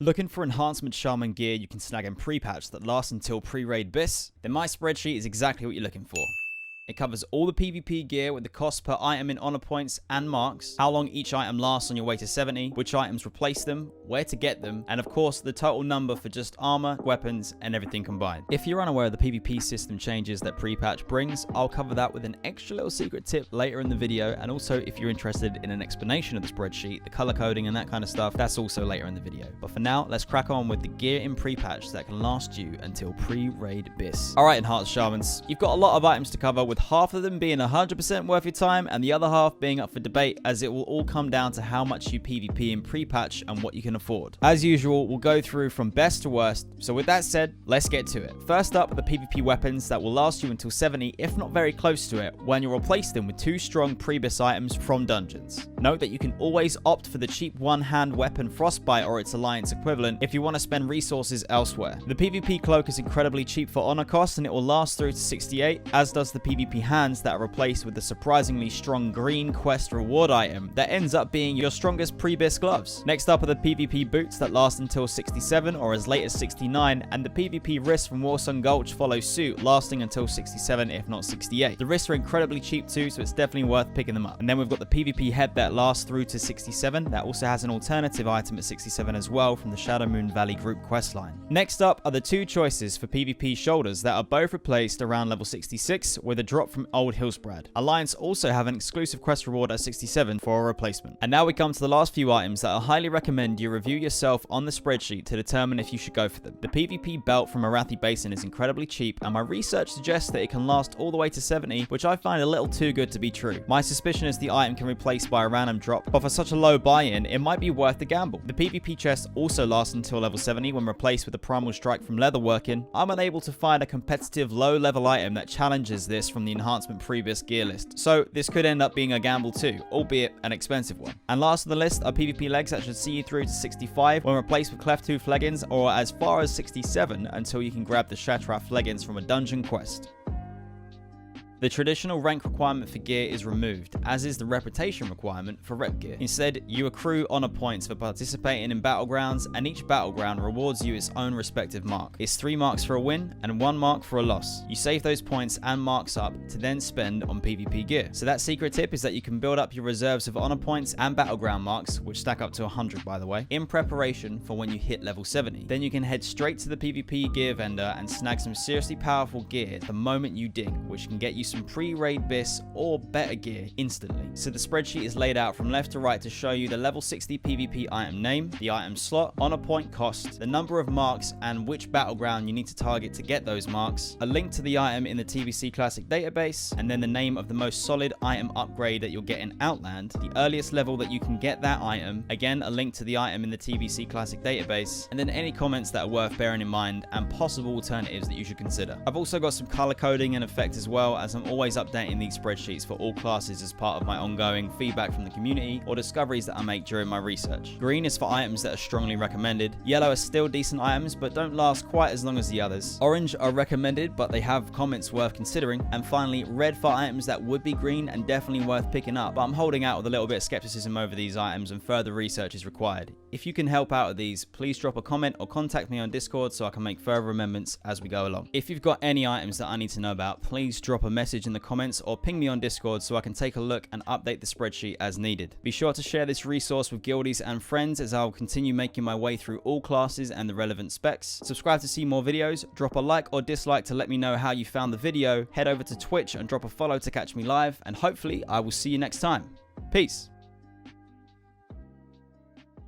Looking for Enhancement Shaman gear you can snag in pre-patch that lasts until Pre Raid BiS? Then my spreadsheet is exactly what you're looking for. It covers all the PvP gear with the cost per item in honor points and marks, how long each item lasts on your way to 70, which items replace them, where to get them, and of course the total number for just armor, weapons, and everything combined. If you're unaware of the PvP system changes that pre-patch brings, I'll cover that with an extra little secret tip later in the video, and also if you're interested in an explanation of the spreadsheet, the color coding and that kind of stuff, that's also later in the video. But for now, let's crack on with the gear in pre-patch that can last you until Pre Raid BiS. Alright Enhanced Shamans, you've got a lot of items to cover, with half of them being 100% worth your time and the other half being up for debate, as it will all come down to how much you PvP in pre-patch and what you can afford. As usual, we'll go through from best to worst, so with that said, let's get to it. First up are the PvP weapons that will last you until 70, if not very close to it, when you replace them with 2 strong pre-BiS items from dungeons. Note that you can always opt for the cheap one-hand weapon Frostbite or its alliance equivalent if you want to spend resources elsewhere. The PvP cloak is incredibly cheap for honor cost and it will last through to 68, as does the PvP hand that are replaced with the surprisingly strong green quest reward item that ends up being your strongest pre-BiS gloves. Next up are the PvP boots that last until 67 or as late as 69, and the PvP wrists from Warsong Gulch follow suit, lasting until 67 if not 68. The wrists are incredibly cheap too, so it's definitely worth picking them up. And then we've got the PvP head that lasts through to 67, that also has an alternative item at 67 as well from the Shadow Moon Valley group questline. Next up are the 2 choices for PvP shoulders that are both replaced around level 66 with a drop from Old Hillsbrad. Alliance also have an exclusive quest reward at 67 for a replacement. And now we come to the last few items that I highly recommend you review yourself on the spreadsheet to determine if you should go for them. The PvP belt from Arathi Basin is incredibly cheap, and my research suggests that it can last all the way to 70, which I find a little too good to be true. My suspicion is the item can replace by a random drop, but for such a low buy-in, it might be worth the gamble. The PvP chest also lasts until level 70 when replaced with a Primal Strike from Leatherworking. I'm unable to find a competitive low-level item that challenges this from the Enhancement pre-BiS gear list, so this could end up being a gamble too, albeit an expensive one. And last on the list are PvP legs that should see you through to 65 when replaced with Cleft Tooth leggings, or as far as 67 until you can grab the Shatraf leggings from a dungeon quest. The traditional rank requirement for gear is removed, as is the reputation requirement for rep gear. Instead, you accrue honor points for participating in battlegrounds, and each battleground rewards you its own respective mark. It's 3 marks for a win and 1 mark for a loss. You save those points and marks up to then spend on PvP gear. So that secret tip is that you can build up your reserves of honor points and battleground marks, which stack up to 100 by the way, in preparation for when you hit level 70. Then you can head straight to the PvP gear vendor and snag some seriously powerful gear the moment you dig, which can get you some Pre Raid BiS or better gear instantly. So the spreadsheet is laid out from left to right to show you the level 60 PvP item name, the item slot, honor point cost, the number of marks and which battleground you need to target to get those marks, a link to the item in the TBC Classic database, and then the name of the most solid item upgrade that you'll get in Outland, the earliest level that you can get that item, again a link to the item in the TBC Classic database, and then any comments that are worth bearing in mind and possible alternatives that you should consider. I've also got some color coding and effect as well, as I'm always updating these spreadsheets for all classes as part of my ongoing feedback from the community or discoveries that I make during my research. Green is for items that are strongly recommended. Yellow are still decent items but don't last quite as long as the others. Orange are recommended but they have comments worth considering. And finally, red for items that would be green and definitely worth picking up, but I'm holding out with a little bit of skepticism over these items and further research is required. If you can help out with these, please drop a comment or contact me on Discord so I can make further amendments as we go along. If you've got any items that I need to know about, please drop a message in the comments or ping me on Discord so I can take a look and update the spreadsheet as needed. Be sure to share this resource with guildies and friends as I'll continue making my way through all classes and the relevant specs. Subscribe to see more videos, drop a like or dislike to let me know how you found the video, head over to Twitch and drop a follow to catch me live, and hopefully I will see you next time. Peace!